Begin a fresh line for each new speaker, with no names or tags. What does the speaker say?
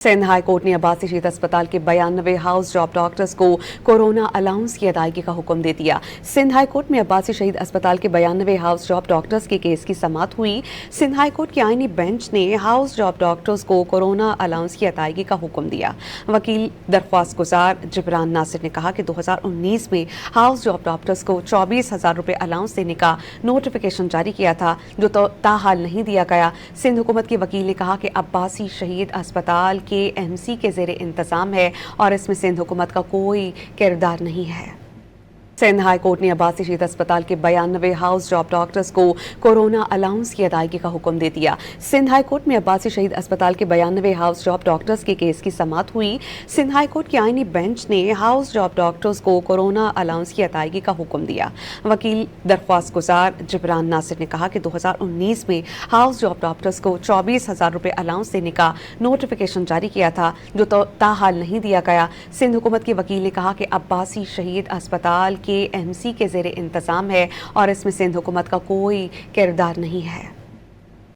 Sindh high court ने अब्बासी शहीद अस्पताल के 92 हाउस जॉब डॉक्टर्स को कोरोना अलाउंस की अदायगी का हुक्म दे दिया। सिंध हाई कोर्ट में अब्बासी शहीद अस्पताल के 92 हाउस जॉब डॉक्टर्स के केस की समाअत हुई। सिंध हाई कोर्ट की आईनी बेंच ने हाउस जॉब डॉक्टर्स को कोरोना अलाउंस की अदायगी का हुक्म दिया। वकील दरख्वास्त गुजार जिब्रान नासिर ने कहा कि 2019 में हाउस जॉब डॉक्टर्स को 24,000 रुपये अलाउंस देने का नोटिफिकेशन जारी किया था, जो ताहाल नहीं दिया गया। सिंध हुकूमत के वकील ने कहा कि अब्बासी शहीद अस्पताल के एमसी के ज़ेरे इंतज़ाम है और इसमें सिंध हुकूमत का कोई किरदार नहीं है। सिंध हाई कोर्ट ने अब्बासी शहीद अस्पताल के 92 हाउस जॉब डॉक्टर्स को कोरोना अलाउंस की अदायगी का हुक्म दे दिया। सिंध हाई कोर्ट में अब्बासी शहीद अस्पताल के 92 हाउस जॉब डॉक्टर्स के केस की समाअत हुई। सिंध हाई कोर्ट की आईनी बेंच ने हाउस जॉब डॉक्टर्स को कोरोना अलाउंस की अदायगी का हुक्म दिया। वकील दरख्वास्त गुजार जिब्रान नासिर ने कहा कि 2019 में हाउस जॉब डॉक्टर्स को 24,000 रुपये अलाउंस देने का नोटिफिकेशन जारी किया था, जो ताहाल नहीं दिया गया। सिंध हुकूमत के वकील ने कहा कि अब्बासी शहीद अस्पताल के एमसी के ज़ेरे इंतज़ाम है और इसमें सिंध हुकूमत का कोई किरदार नहीं है।